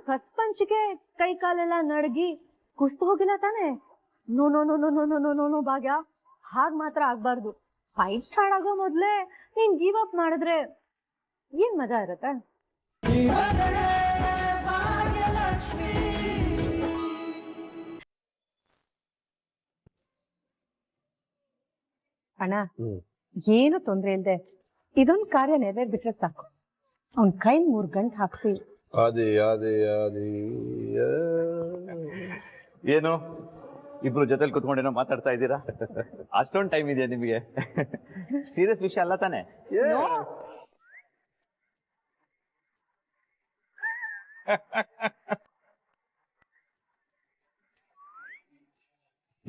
First ಪಂಚ್ಗೆ ಕೈ ಕಾಲೆಲ್ಲ ನಡಗಿ ಕುಸ್ತು ಹೋಗಿಲ್ಲ ತಾನೆ? No no no no no no no no no Bhagya, ಹಾಗ್ ಮಾತ್ರ ಆಗ್ಬಾರ್ದು. ಫೈಟ್ ಸ್ಟಾರ್ಟ್ ಆಗೋ ಮೊದ್ಲೇ ನೀನ್ ಗಿವ್ ಅಪ್ ಮಾಡಿದ್ರೆ ಏನ್ ಮಜಾ ಇರತ್ತೆ? ಅಣ್ಣ, ಏನು ತೊಂದ್ರೆ ಇಲ್ದೆ ಇದೊಂದ್ ಕಾರ್ಯ ನೆರವೇರ್ಬಿಟ್ರೆ ಸಾಕು. ಅವ್ನ್ ಕೈ 3 ಗಂಟೆ ಹಾಕ್ಸಿ. ಏನು ಇಬ್ರು ಜೊತೆಲಿ ಕುತ್ಕೊಂಡೇನೋ ಮಾತಾಡ್ತಾ ಇದ್ದೀರಾ? ಅಷ್ಟೊಂದು ಟೈಮ್ ಇದೆಯಾ ನಿಮಗೆ? ಸೀರಿಯಸ್ ವಿಷಯ ಅಲ್ಲ ತಾನೆ?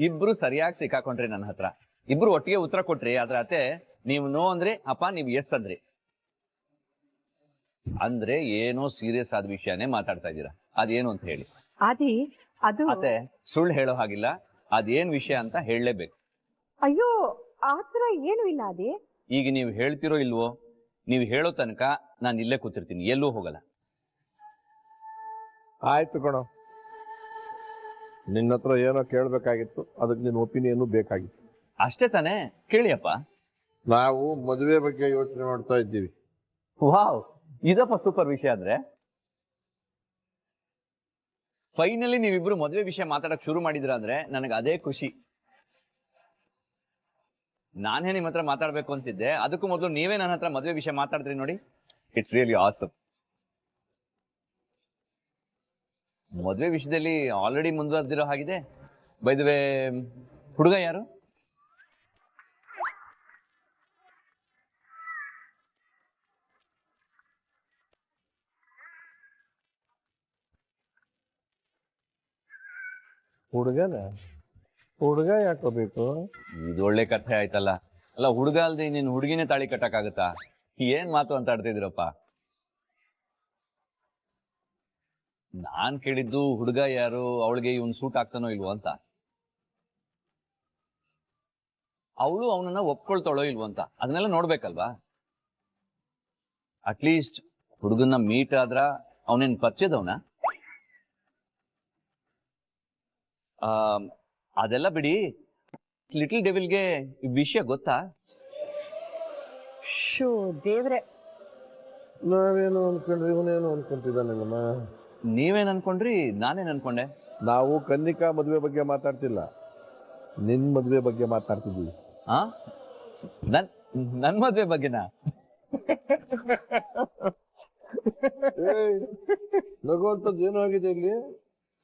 ಇಬ್ರು ಸರಿಯಾಗಿ ಸಿಕ್ಕಾಕೊಂಡ್ರಿ ನನ್ನ ಹತ್ರ. ಇಬ್ರು ಒಟ್ಟಿಗೆ ಉತ್ತರ ಕೊಟ್ರಿ. ಆದ್ರೆ ಅತ್ತೆ ನೀವು ನೋ ಅಂದ್ರಿ, ಅಪ್ಪ ನೀವು ಎಸ್ ಅಂದ್ರಿ. ಅಂದ್ರೆ ಏನೋ ಸೀರಿಯಸ್ ಆದ ವಿಷಯನೇ ಮಾತಾಡ್ತಾ ಇದ್ದೀರಾ. ಅದೇನು ಅಂತ ಹೇಳಿ. ಅತ್ತೆ ಸುಳ್ಳು ಹೇಳೋ ಹಾಗಿಲ್ಲ. ಅದೇನ್ ವಿಷಯ ಅಂತ ಹೇಳಲೇಬೇಕು. ಅಯ್ಯೋ, ಆತರ ಏನು ಇಲ್ಲ. ಈಗ ನೀವು ಹೇಳ್ತಿರೋ ಇಲ್ವೋ, ನೀವು ಹೇಳೋ ತನಕ ನಾನು ಇಲ್ಲೇ ಕೂತಿರ್ತೀನಿ, ಎಲ್ಲೂ ಹೋಗಲ್ಲ. ಆಯ್ತು ಕಣೋ, ನಿನ್ನ ಹತ್ರ ಏನೋ ಕೇಳ್ಬೇಕಾಗಿತ್ತು, ಅದಕ್ಕೆ ನಿನ್ನ ಒಪಿನಿಯನ್ ಬೇಕಾಗಿತ್ತು. ಅಷ್ಟೇ ತಾನೇ? ಕೇಳಿಯಪ್ಪ. ನಾವು ಮದುವೆ ಬಗ್ಗೆ ಯೋಚನೆ ಮಾಡ್ತಾ ಇದ್ದೀವಿ. ವಾವ್, ಇದಪ್ಪ ಸೂಪರ್ ವಿಷಯ. ಅಂದ್ರೆ ಫೈನಲಿ ನೀವಿಬ್ರು ಮದುವೆ ವಿಷಯ ಮಾತಾಡಕ್ ಶುರು ಮಾಡಿದ್ರ ಅಂದ್ರೆ ನನಗೆ ಅದೇ ಖುಷಿ. ನಾನೇ ನಿಮ್ಮ ಹತ್ರ ಮಾತಾಡ್ಬೇಕು ಅಂತಿದ್ದೆ, ಅದಕ್ಕೂ ಮೊದಲು ನೀವೇ ನನ್ನ ಹತ್ರ ಮದುವೆ ವಿಷಯ ಮಾತಾಡಿದ್ರಿ ನೋಡಿ. It's really awesome. ಮದುವೆ ವಿಷಯದಲ್ಲಿ ಆಲ್ರೆಡಿ ಮುಂದುವರೆದಿರೋ ಹಾಗಿದೆ. ಬೈ ದ ವೇ, ಹುಡುಗ ಯಾರು? ಹುಡುಗ ಯಾಕೋಬೇಕು? ಇದು ಒಳ್ಳೆ ಕಥೆ ಆಯ್ತಲ್ಲ. ಅಲ್ಲ, ಹುಡುಗ ಅಲ್ದೆ ನೀನ್ ಹುಡುಗಿನೇ ತಾಳಿ ಕಟ್ಟಕ್ಕಾಗತ್ತಾ? ಏನ್ ಮಾತು ಅಂತ ಆಡ್ತಿದ್ದೀರಪ್ಪ. ನಾನ್ ಕೇಳಿದ್ದು ಹುಡುಗ ಯಾರು, ಅವಳಿಗೆ ಇವನ್ ಸೂಟ್ ಆಗ್ತಾನೋ ಇಲ್ವೋ ಅಂತ. ಅವಳು ಅವನನ್ನ ಒಪ್ಕೊಳ್ತಾಳೋ ಇಲ್ವೋ ಅಂತ, ಅದನ್ನೆಲ್ಲ ನೋಡ್ಬೇಕಲ್ವಾ. ಅಟ್ಲೀಸ್ಟ್ ಹುಡುಗನ್ನ ಮೀಟ್ ಆದ್ರ ಅವನೇನ್ ಪರಿಚಯದವನ? ಅದೆಲ್ಲ ಬಿಡಿ. ಲಿಟಲ್ ಡೆವಿಲ್ಗೆ ಈ ವಿಷಯ ಗೊತ್ತಾ? ಶೋ ದೇವ್ರೆ, ನಾವೇನು ಅನ್ಕೊಂಡ್ರಿ, ಇವನೇನು ಅನ್ಕೊಂತಿದ್ದಾನಲ್ಲಮ್ಮ. ನೀವೇನ್ ಅನ್ಕೊಂಡ್ರಿ, ನಾನೇನ್ ಅನ್ಕೊಂಡೆ? ನಾವು ಕನ್ನಿಕಾ ಮದುವೆ ಬಗ್ಗೆ ಮಾತಾಡ್ತಿಲ್ಲ, ನಿನ್ ಮದುವೆ ಬಗ್ಗೆ ಮಾತಾಡ್ತಿದ್ವಿ. ಆ ನನ್ ಮದ್ವೆ ಬಗ್ಗೆನಾ? ನಗುವಂಥದ್ದು ಏನೋ ಆಗಿದೆ ಇಲ್ಲಿ.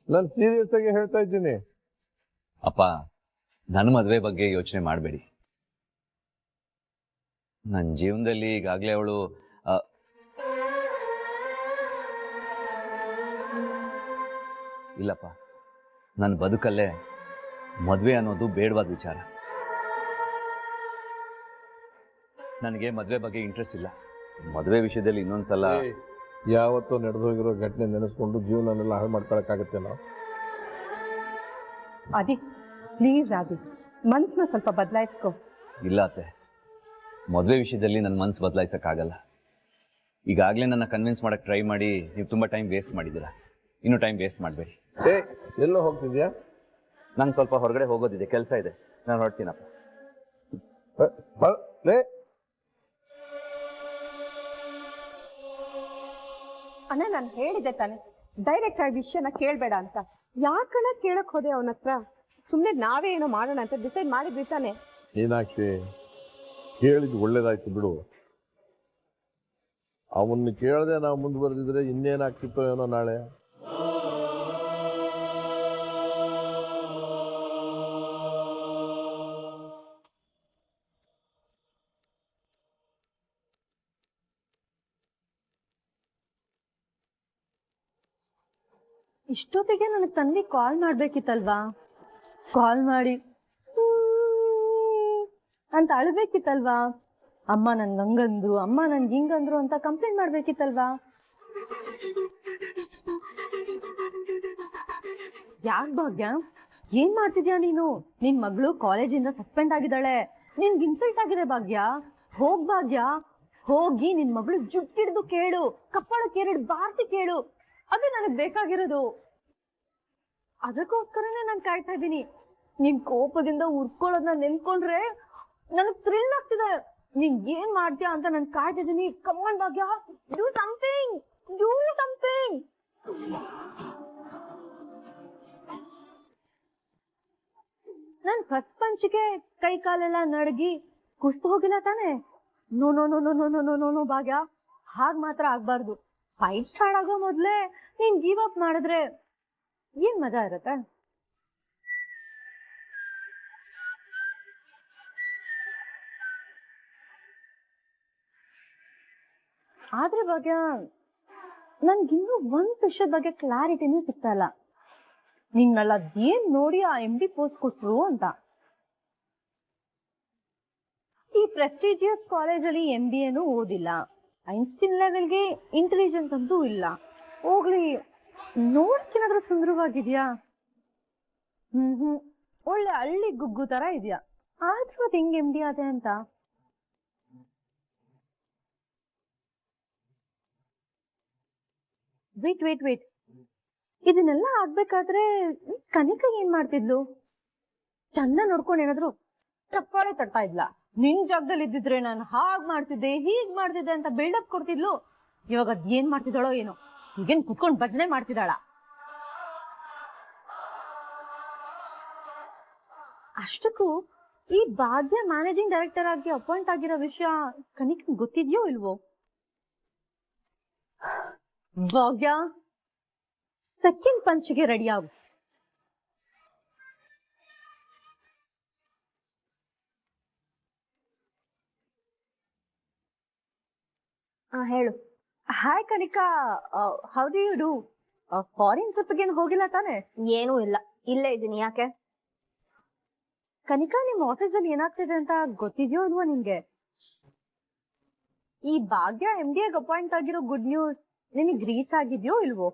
ನಾನು ಸೀರಿಯಸ್ ಆಗಿ ಹೇಳ್ತಾ ಇದ್ದೀನಿ. ಅಪ್ಪ, ನನ್ನ ಮದ್ವೆ ಬಗ್ಗೆ ಯೋಚನೆ ಮಾಡಬೇಡಿ. ನನ್ನ ಜೀವನದಲ್ಲಿ ಈಗಾಗಲೇ ಅವಳು ಇಲ್ಲಪ್ಪ, ನನ್ನ ಬದುಕಲ್ಲೇ ಮದ್ವೆ ಅನ್ನೋದು ಬೇಡವಾದ ವಿಚಾರ. ನನಗೆ ಮದ್ವೆ ಬಗ್ಗೆ ಇಂಟ್ರೆಸ್ಟ್ ಇಲ್ಲ. ಮದ್ವೆ ವಿಷಯದಲ್ಲಿ ಇನ್ನೊಂದ್ಸಲ ಯಾವತ್ತೋ ನಡೆದು ಹೋಗಿರೋ ಘಟನೆ ನೆನೆಸ್ಕೊಂಡು ಜೀವನನೆಲ್ಲ ಹಾಳು ಮಾಡ್ಕೊಳಕ್ಕಾಗತ್ತೆ ನಾವು? ಪ್ಲೀಸ್ ಮನ್ಸನ್ನ ಸ್ವಲ್ಪ ಬದಲಾಯಿಸ್ಕೊ. ಇಲ್ಲ ಅತ್ತೆ, ಮದುವೆ ವಿಷಯದಲ್ಲಿ ನನ್ನ ಮನ್ಸು ಬದಲಾಯಿಸಕ್ಕಾಗಲ್ಲ. ಈಗಾಗಲೇ ನನ್ನ ಕನ್ವಿನ್ಸ್ ಮಾಡಕ್ ಟ್ರೈ ಮಾಡಿ ನೀವು ತುಂಬಾ ಟೈಮ್ ವೇಸ್ಟ್ ಮಾಡಿದ್ದೀರಾ. ಇನ್ನೂ ಟೈಮ್ ವೇಸ್ಟ್ ಮಾಡಬೇಡಿ. ಎಲ್ಲೋ ಹೋಗ್ತಿದ್ಯಾ? ನಂಗೆ ಸ್ವಲ್ಪ ಹೊರಗಡೆ ಹೋಗೋದಿದೆ, ಕೆಲಸ ಇದೆ, ನಾನು ಹೊರಡ್ತೀನಪ್ಪ. ಅಣ್ಣ, ನಾನು ಹೇಳಿದ್ದೆ ತಾನೆ ಡೈರೆಕ್ಟ್ ಆಗಿ ವಿಷಯನ ಕೇಳ್ಬೇಡ ಅಂತ. ಯಾಕಣ್ಣ ಕೇಳಕ್ ಹೋದೆ ಅವನ ಹತ್ರ? ಸುಮ್ನೆ ನಾವೇ ಏನೋ ಮಾಡೋಣ ಅಂತ ಡಿಸೈಡ್ ಮಾಡಿದ್ವಿ ತಾನೆ. ಏನಾಗ್ತಿ ಕೇಳಿದ್ ಒಳ್ಳೇದಾಯ್ತು ಬಿಡು. ಅವನ್ನ ಕೇಳದೆ ನಾವು ಮುಂದುವರೆದಿದ್ರೆ ಇನ್ನೇನಾಗ್ತಿತ್ತೋ ಏನೋ ನಾಳೆ. ಇಷ್ಟೊತ್ತಿಗೆ ನನಗೆ ತಂದೆ ಕಾಲ್ ಮಾಡ್ಬೇಕಿತ್ತಲ್ವಾ? ಕಾಲ್ ಮಾಡಿ ಅಂತ ಅಳ್ಬೇಕಿತ್ತಲ್ವಾ? ಅಮ್ಮ ನನ್ಗೆ ಹಂಗಂದ್ರು, ಅಮ್ಮ ನನ್ಗೆ ಹಿಂಗಂದ್ರು ಅಂತ ಕಂಪ್ಲೇಂಟ್ ಮಾಡ್ಬೇಕಿತ್ತಲ್ವಾ? ಯಾಕ್ ಭಾಗ್ಯ, ಏನ್ ಮಾಡ್ತಿದ್ಯಾ ನೀನು? ನಿನ್ ಮಗಳು ಕಾಲೇಜಿಂದ ಸಸ್ಪೆಂಡ್ ಆಗಿದ್ದಾಳೆ. ನಿನ್ಗೆ ಇನ್ಸಲ್ಟ್ ಆಗಿದೆ ಭಾಗ್ಯ. ಹೋಗ್ ಭಾಗ್ಯ, ಹೋಗಿ ನಿನ್ ಮಗಳು ಜುಟ್ಟಿಡ್ದು ಕೇಳು, ಕಪ್ಪಳಕ್ಕೆ 2 ಬಾರ್ತಿ ಕೇಳು. ಅದೇ ನನಗ್ ಬೇಕಾಗಿರೋದು. ಅದಕ್ಕೋಸ್ಕರನೇ ನಾನ್ ಕಾಯ್ತಾ ಇದ್ದೀನಿ. ನಿನ್ ಕೋಪದಿಂದ ಉರ್ಕೊಳ್ಳೋದನ್ನ ನೆನ್ಕೊಂಡ್ರೆ ನನಗ್ ಥ್ರಿಲ್ ಆಗ್ತಿದೆ. ನೀನ್ ಏನ್ ಮಾಡ್ತೀಯ ಅಂತ ನಾನ್ ಕಾಯ್ತಿದ್ದೀನಿ. Come on Bhagya, do something, do something. ನನ್ ಫಸ್ಟ್ ಪಂಚಿಗೆ ಕೈ ಕಾಲೆಲ್ಲ ನಡಗಿ ಕುಸ್ತು ಹೋಗಿಲ್ಲ ತಾನೆ? No no no no no no no no no Bhagya, ಹಾಗ್ ಮಾತ್ರ ಆಗ್ಬಾರ್ದು. ಫೈಟ್ ಸ್ಟಾರ್ಟ್ ಆಗೋ ಮೊದ್ಲೇ ನೀನ್ ಗಿವ್ ಅಪ್ ಮಾಡಿದ್ರೆ ಏನ್ ಮಜಾ ಇರತ್ತೆ? ಆದ್ರೆ ಭಾಗ್ಯ, ನನ್ಗಿನ್ನೂ ಒಂದ್ ವಿಷಯದ ಬಗ್ಗೆ ಕ್ಲಾರಿಟಿನೂ ಸಿಗ್ತಾ ಇಲ್ಲ. ನಿನ್ನೆಲ್ಲ ಏನ್ ನೋಡಿ ಆ MD ಪೋಸ್ಟ್ ಕೊಟ್ರು ಅಂತ. ಈ ಪ್ರೆಸ್ಟಿಜಿಯಸ್ ಕಾಲೇಜಲ್ಲಿ MBAನೂ ಓದಿಲ್ಲ, ಐನ್ಸ್ಟೀನ್ ಲೆವೆಲ್ಗೆ ಇಂಟೆಲಿಜೆನ್ಸ್ ಅಂತೂ ಇಲ್ಲ. ಹೋಗ್ಲಿ, ನೋಡ್ಕೇನಾದ್ರೂ ಸುಂದರವಾಗಿದ್ಯಾ? ಒಳ್ಳೆ ಹಳ್ಳಿ ಗುಗ್ಗು ತರ ಇದ್ಯಾ. ಆದ್ರೂ ಅದ್ ಹೆಂಗ್ MD ಆದೆ ಅಂತ. ವೇಟ್, ಇದನ್ನೆಲ್ಲ ಆಗ್ಬೇಕಾದ್ರೆ ಕನಿಕಾ ಏನ್ ಮಾಡ್ತಿದ್ಲು? ಚಂದ ನೋಡ್ಕೊಂಡು ಏನಾದ್ರು ಚಪ್ಪಾಳೆ ತಡ್ತಾ ಇದ್ಲ? ನಿನ್ ಜಾಗದಲ್ಲಿ ಇದ್ದಿದ್ರೆ ನಾನು ಹಾಗ್ ಮಾಡ್ತಿದ್ದೆ, ಹೀಗ್ ಮಾಡ್ತಿದ್ದೆ ಅಂತ ಬಿಲ್ಡಪ್ ಕೊಡ್ತಿದ್ಲು. ಇವಾಗ ಅದ್ ಏನ್ ಮಾಡ್ತಿದ್ದಾಳೋ ಏನೋ, ಈಗೇನ್ ಕುತ್ಕೊಂಡ್ ಭಜನೆ ಮಾಡ್ತಿದ್ದಾಳ? ಅಷ್ಟಕ್ಕೂ ಈ ಭಾಗ್ಯ ಮ್ಯಾನೇಜಿಂಗ್ ಡೈರೆಕ್ಟರ್ ಆಗಿ ಅಪಾಯಿಂಟ್ ಆಗಿರೋ ವಿಷಯ ಕನಿಕಾ ಗೊತ್ತಿದ್ಯೋ ಇಲ್ವೋ? ಭಾಗ್ಯ, ಸೆಕೆಂಡ್ ಪಂಚ್ಗೆ ರೆಡಿ ಆಗು. ಹೇಳು. Hi Kanika, how do you do? Foreign ಟ್ರಿಪ್ಗೆ ಹೋಗಿಲ್ಲ ತಾನೆ? ಏನೂ ಇಲ್ಲ, ಇಲ್ಲೇ ಇದ್ದೀನಿ. ಯಾಕೆ? ಕನಿಕಾ, ನಿಮ್ ಆಫೀಸಲ್ಲಿ ಏನಾಗ್ತಿದೆ ಅಂತ ಗೊತ್ತಿದ್ಯೋ ಅಲ್ವಾ ನಿಮ್ಗೆ? ಈ ಭಾಗ್ಯ MD ಅಪಾಯಿಂಟ್ ಆಗಿರೋ ಗುಡ್ ನ್ಯೂಸ್ ನಿನಗ್ ರೀಚ್ ಆಗಿದ್ಯೋ ಇಲ್ವೋ?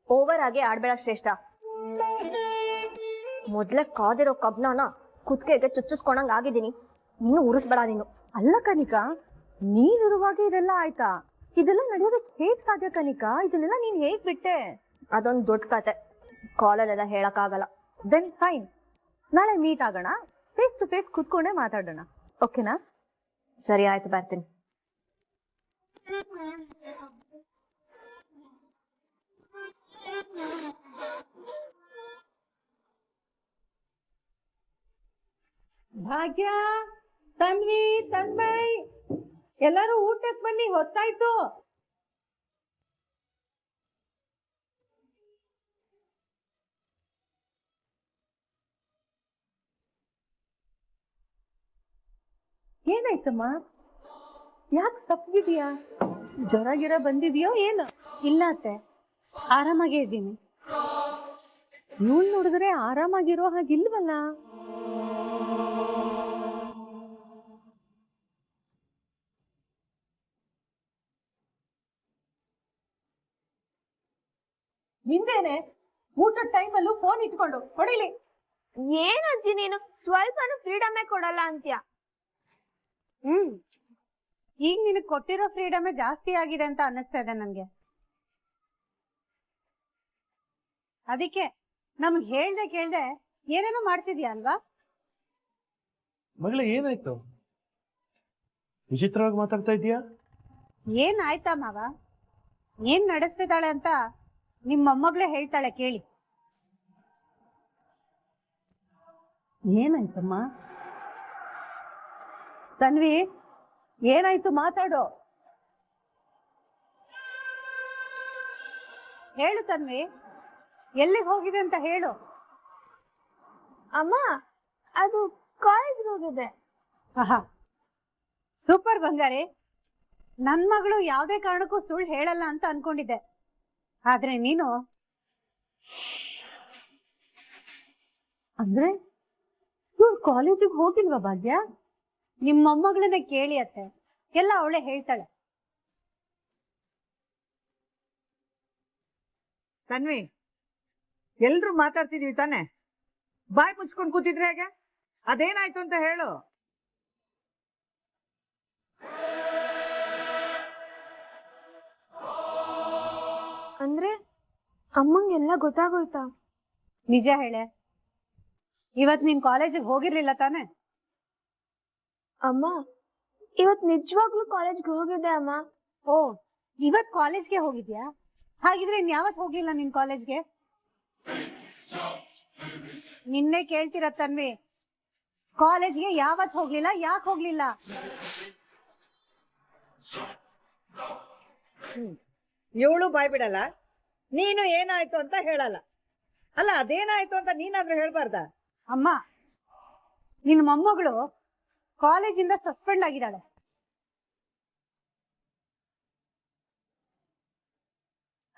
ಓವರ್ ಆಗಿ ಆಡ್ಬೇಡ ಶ್ರೇಷ್ಠ. ಮೊದ್ಲೇ ಕಾದಿರೋ ಕಬ್ನನ ಕುತ್ಕೆಗೆ ಚುಚ್ಚಿಸ್ಕೊಂಡಂಗ್ ಆಗಿದ್ದೀನಿ, ಇನ್ನು ಉರಿಸ್ಬೇಡ ನೀನು. ಅಲ್ಲ ಕನಿಕಾ, ನೀನಿರುವಾಗ ಇದೆಲ್ಲ ಆಯ್ತಾ? ಇದೆಲ್ಲ ನಡೆಯೋದಕ್ಕೆ ಹೇಗ್ ಸಾಧ್ಯ ಕನಿಕಾ? ಇದನ್ನೆಲ್ಲ ನೀನ್ ಹೇಗ್ ಬಿಟ್ಟೆ? ಅದೊಂದು ದೊಡ್ಡ ಕತೆ, ಕಾಲಲ್ಲೆಲ್ಲ ಹೇಳಕ್ ಆಗಲ್ಲ. ದೆನ್ ಫೈನ್, ನಾಳೆ ಮೀಟ್ ಆಗೋಣ, ಫೇಸ್ ಟು ಫೇಸ್ ಕುತ್ಕೊಂಡೇ ಮಾತಾಡೋಣ, ಓಕೆನಾ? ಸರಿ ಆಯ್ತು, ಬರ್ತೀನಿ. ಭಾಗ್ಯ, ತನ್ವಿ, ತನ್ಮಯ್, ಎಲ್ಲರೂ ಊಟಕ್ಕೆ ಬನ್ನಿ, ಹೊತ್ತಾಯ್ತು. ಏನಾಯ್ತಮ್ಮ? ಯಾಕೆ ಸಪ್ಪಗಿದೀಯಾ? ಜ್ವರ ಗಿರ ಬಂದಿದ್ಯೋ ಏನು? ಇಲ್ಲ ಅತ್ತೆ, ಆರಾಮಾಗೇ ಇದ್ದೀನಿ. ಇವಳು ನೋಡಿದ್ರೆ ಆರಾಮಾಗಿರೋ ಹಾಗಿಲ್ವಲ್ಲ? ನಿಂದೇನೆ ಊಟದ ಟೈಮಲ್ಲೂ ಫೋನ್ ಇಟ್ಕೊಂಡು ಹೊಡಿಲಿ. ಏನ್ ಅಜ್ಜಿ ನೀನು ಸ್ವಲ್ಪನೂ ಫ್ರೀಡಮೇ ಕೊಡಲ್ಲ ಅಂತ್ಯ. ಈಗ ನಿನಗೆ ಕೊಟ್ಟಿರೋ ಫ್ರೀಡಮೇ ಜಾಸ್ತಿ ಆಗಿದೆ ಅಂತ ಅನ್ನಿಸ್ತಾ ಇದೆ ನನ್ಗೆ. ಅದಕ್ಕೆ ನಮ್ಗೆ ಹೇಳ್ದೆ ಕೇಳ್ದೆ ಏನೇನೋ ಮಾಡ್ತಿದ್ಯಾ ಅಲ್ವಾ? ಮಗಳೇ, ಏನಾಯ್ತು? ವಿಚಿತ್ರವಾಗಿ ಮಾತಾಡ್ತಾ ಇದೀಯಾ? ಏನ್ ಆಯ್ತಾ ಮಾವ? ಏನ್ ನಡೆಸ್ತಿದ್ದಾಳೆ ಅಂತ ನಿಮ್ಮ ಮೊಮ್ಮಗಳೇ ಹೇಳ್ತಾಳೆ, ಕೇಳಿ. ಏನಾಯ್ತಮ್ಮ? ತನ್ವಿ, ಏನಾಯ್ತು? ಮಾತಾಡೋ. ಹೇಳು ತನ್ವಿ, ಎಲ್ಲಿಗೆ ಹೋಗಿದೆ ಅಂತ ಹೇಳು. ಅಮ್ಮ, ಅದು ಕಾಲೇಜ್ ಹೋಗಿದೆ. ಆಹಾ, ಸೂಪರ್ ಬಂಗಾರಿ. ನನ್ ಮಗಳು ಯಾವ್ದೇ ಕಾರಣಕ್ಕೂ ಸುಳ್ಳು ಹೇಳಲ್ಲ ಅಂತ ಅನ್ಕೊಂಡಿದ್ದೆ, ಆದ್ರೆ ನೀನು. ಅಂದ್ರೆ ಇವ್ರು ಕಾಲೇಜಿಗೆ ಹೋಗಿಲ್ವಾ ಭಾಗ್ಯ? ನಿಮ್ಮ ಮೊಮ್ಮಗಳನ್ನ ಕೇಳಿ ಅತ್ತೆ, ಎಲ್ಲ ಅವಳೇ ಹೇಳ್ತಾಳೆ. ತನ್ವಿ, ಎಲ್ರು ಮಾತಾಡ್ತಿದೀವಿ ತಾನೆ? ಬಾಯ್ ಮುಚ್ಕೊಂಡ್ ಕೂತಿದ್ರೆ ಹೇಗೆ? ಅದೇನಾಯ್ತು ಅಂತ ಹೇಳು. ಅಂದ್ರೆ ಅಮ್ಮಂಗೆಲ್ಲ ಗೊತ್ತಾಗೋಯ್ತಾ? ನಿಜ ಹೇಳೆ, ಇವತ್ ನೀನ್ ಕಾಲೇಜಿಗೆ ಹೋಗಿರ್ಲಿಲ್ಲ ತಾನೆ? ಅಮ್ಮ ಇವತ್ ನಿಜವಾಗ್ಲೂ ಕಾಲೇಜ್ಗೆ ಹೋಗಿದ್ದೆ ಅಮ್ಮ. ಓ, ಇವತ್ ಕಾಲೇಜ್ಗೆ ಹೋಗಿದ್ಯಾ? ಹಾಗಿದ್ರೆ ಇನ್ ಯಾವತ್ ಹೋಗ್ಲಿಲ್ಲ ನಿನ್ ಕಾಲೇಜ್ಗೆ? ನಿನ್ನೆ ಕೇಳ್ತಿರ ತನ್ವಿ, ಕಾಲೇಜ್ಗೆ ಯಾವತ್ ಹೋಗ್ಲಿಲ್ಲ, ಯಾಕೆ ಹೋಗ್ಲಿಲ್ಲ? ಇವಳು ಬಾಯ್ ಬಿಡಲ್ಲ, ನೀನು ಏನಾಯ್ತು ಅಂತ ಹೇಳಲ್ಲ. ಅಲ್ಲ, ಅದೇನಾಯ್ತು ಅಂತ ನೀನಾದ್ರೂ ಹೇಳ್ಬಾರ್ದ? ಅಮ್ಮ, ನಿನ್ ಮೊಮ್ಮಗಳು ಕಾಲೇಜಿಂದ ಸಸ್ಪೆಂಡ್ ಆಗಿದ್ದಾಳೆ.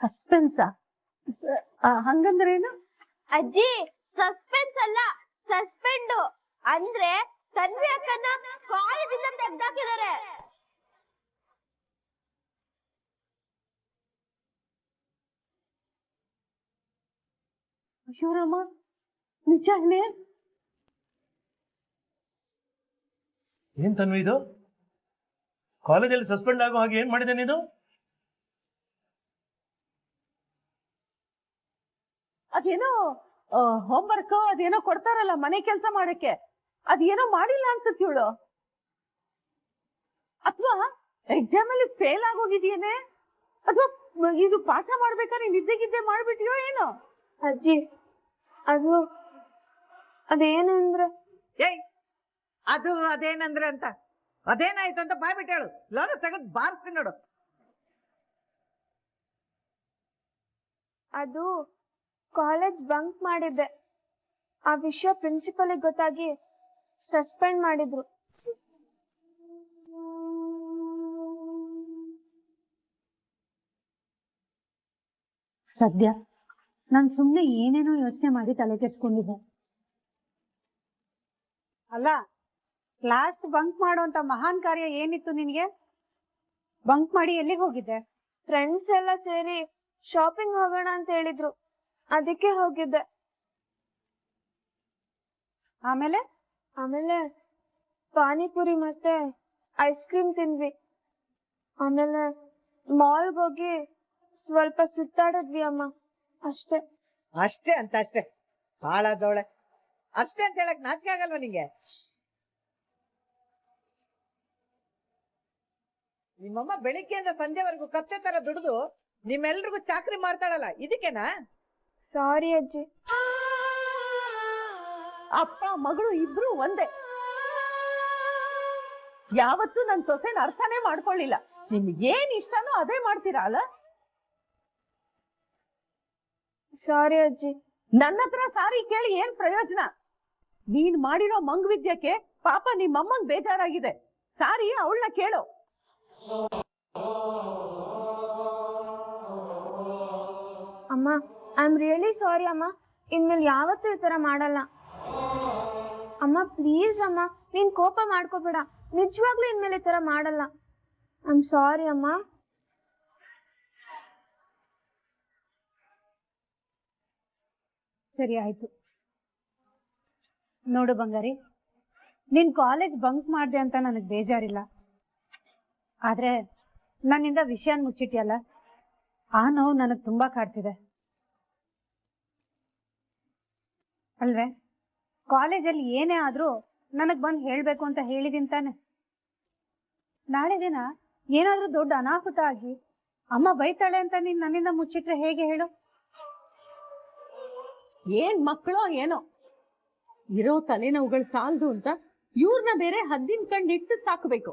ಸಸ್ಪೆನ್ಸ? ಹಂಗಂದ್ರೇನು? ಅಜ್ಜಿ, ಸಸ್ಪೆನ್ಸ್ ಅಲ್ಲ, ಸಸ್ಪೆಂಡ್. ಅಂದ್ರೆ ತನ್ವಿ ಅಕ್ಕನ ಕಾಲೇಜಿಂದ ತೆಗ್ದಾಕಿದ್ದಾರೆ. ಅಯ್ಯೋರಮ್ಮ, ನಿಜ ಹೇಳಿ. ಏನ್ ತನ್ವಿ ಇದು? ಕಾಲೇಜಲ್ಲಿ ಸಸ್ಪೆಂಡ್ ಆಗೋ ಹಾಗೆ ಏನ್ ಮಾಡಿದೆ ನೀನು? ಅದೇನೋ ಹೋಮ್ವರ್ಕ್ ಅದೇನೋ ಕೊಡ್ತಾರಲ್ಲ ಮನೆ ಕೆಲಸ ಮಾಡಕ್ಕೆ, ಅದೇನೋ ಮಾಡಿಲ್ಲ ಅನ್ಸುತ್ತೆ ಇವಳು. ಅಥವಾ ಎಕ್ಸಾಮ್ ಅಲ್ಲಿ ಫೇಲ್ ಆಗೋಗಿದೆಯೇನೆ, ಅಥವಾ ಇದು ಪಾಠ ಮಾಡ್ಬೇಕಾದ್ರೆ ನಿದ್ದೆಗಿದ್ದೆ ಮಾಡ್ಬಿಟ್ಟಿಯೋ ಏನೋ? ಅಜ್ಜಿ, ಅದೇನಂದ್ರೆ ಏಯ್, ಅದು ಅದೇನಂದ್ರೆ ಅಂತ ಅದೇನಾಯ್ತು ಅಂತ ಬಾಯ್ ಬಿಟ್ಟು ಹೇಳು, ಲೋನ ತೆಗೆದು ಬಾರಿಸ್ತೀನಿ ನೋಡು. ಅದು ಕಾಲೇಜ್ ಬಂಕ್ ಮಾಡಿದ್ದೆ. ಆ ವಿಷಯ ಪ್ರಿನ್ಸಿಪಲ್ಗೆ ಗೊತ್ತಾಗಿ ಸಸ್ಪೆಂಡ್ ಮಾಡಿದ್ರು. ಸದ್ಯ ನಾನ್ ಸುಮ್ನೆ ಏನೇನೋ ಯೋಚನೆ ಮಾಡಿ ತಲೆ ಕೆಡ್ಸ್ಕೊಂಡಿದ್ದೆ. ಅಲ್ಲ, ಕ್ಲಾಸ್ ಬಂಕ್ ಮಾಡುವಂತ ಮಹಾನ್ ಕಾರ್ಯ ಏನಿತ್ತು ನಿನ್ಗೆ? ಬಂಕ್ ಮಾಡಿ ಎಲ್ಲಿಗೆ ಹೋಗಿದ್ದೆ? ಫ್ರೆಂಡ್ಸ್ ಎಲ್ಲ ಸೇರಿ ಶಾಪಿಂಗ್ ಹೋಗೋಣ ಅಂತ ಹೇಳಿದ್ರು, ಅದಕ್ಕೆ ಹೋಗಿದ್ದೆ. ಆಮೇಲೆ ಪಾನಿಪುರಿ ಮತ್ತೆ ಐಸ್ ಕ್ರೀಮ್ ತಿಂದ್ವಿ. ಆಮೇಲೆ ಮಾಲ್ಗೆ ಹೋಗಿ ಸ್ವಲ್ಪ ಸುತ್ತಾಡಿದ್ವಿ ಅಮ್ಮ, ಅಷ್ಟೇ. ಅಷ್ಟೇ ಅಂತ ಅಷ್ಟೇ? ಹಾಳಾದವಳೆ, ಅಷ್ಟೇ ಅಂತ ಹೇಳಕ್ ನಾಚಿಕೆ ಆಗಲ್ವಾ ನಿಂಗೆ? ನಿಮ್ಮಮ್ಮ ಬೆಳಿಗ್ಗೆಯಿಂದ ಸಂಜೆವರೆಗೂ ಕತ್ತೆ ತರ ದುಡಿದು ನಿಮ್ಮೆಲ್ರಿಗೂ ಚಾಕ್ರಿ ಮಾಡ್ತಾಳಲ್ಲ, ಇದಕ್ಕೇನಾ? ಸಾರಿ ಅಜ್ಜಿ. ಅಪ್ಪ ಮಗಳು ಇಬ್ರು ಒಂದೇ. ಯಾವತ್ತೂ ನನ್ ಸೊಸೆನ ಅರ್ಥನೇ ಮಾಡ್ಕೊಳ್ಳಿಲ್ಲ. ನಿಮ್ಗೆ ಏನ್ ಇಷ್ಟನೋ ಅದೇ ಮಾಡ್ತೀರಾ ಅಲ್ಲ? ಸಾರಿ ಅಜ್ಜಿ. ನನ್ನ ಹತ್ರ ಸಾರಿ ಕೇಳಿ ಏನ್ ಪ್ರಯೋಜನ? ನೀನ್ ಮಾಡಿರೋ ಮಂಗ್ವಿದ್ಯಕ್ಕೆ ಪಾಪ ನಿಮ್ಮಮ್ಮಂಗ್ ಬೇಜಾರಾಗಿದೆ. ಸಾರಿ ಅವಳನ್ನ ಕೇಳು. ಅಮ್ಮ, ಐ ಆಮ್ ರಿಯಲಿ ಸಾರಿ ಅಮ್ಮ. ಇನ್ಮೇಲೆ ಯಾವತ್ತೂ ಈ ತರ ಮಾಡಲ್ಲ. ಅಮ್ಮ ಪ್ಲೀಸ್ ಅಮ್ಮ, ನೀನ್ ಕೋಪ ಮಾಡ್ಕೋಬೇಡ. ನಿಜವಾಗ್ಲೂ ಇನ್ಮೇಲೆ ಈ ತರ ಮಾಡಲ್ಲ. ಐ ಆಮ್ ಸಾರಿ ಅಮ್ಮ. ಸರಿ ಆಯ್ತು. ನೋಡು ಬಂಗಾರಿ, ನೀನ್ ಕಾಲೇಜ್ ಬಂಕ್ ಮಾಡ್ದೆ ಅಂತ ನನಗ್ ಬೇಜಾರಿಲ್ಲ. ಆದ್ರೆ ನನ್ನಿಂದ ವಿಷಯನ್ ಮುಚ್ಚಿಟ್ಯಲ್ಲ, ಆ ನೋವು ನನಗ್ ತುಂಬಾ ಕಾಡ್ತಿದೆ ಅಲ್ವೇ? ಕಾಲೇಜಲ್ಲಿ ಏನೇ ಆದ್ರೂ ನನಗ್ ಬಂದ್ ಹೇಳ್ಬೇಕು ಅಂತ ಹೇಳಿದೀನಿ ತಾನೆ. ನಾಳೆ ದಿನ ಏನಾದ್ರೂ ದೊಡ್ಡ ಅನಾಹುತ ಆಗಿ ಅಮ್ಮ ಬೈತಾಳೆ ಅಂತ ನೀನ್ ನನ್ನಿಂದ ಮುಚ್ಚಿಟ್ರೆ ಹೇಗೆ ಹೇಳು? ಏನ್ ಮಕ್ಕಳೋ ಏನೋ, ಇರೋ ತಲೆನೋವುಗಳು ಸಾಲದು ಅಂತ ಇವ್ರನ್ನ ಬೇರೆ ಹದ್ದಿನ ಕಂಡಿಟ್ಟು ಸಾಕಬೇಕು.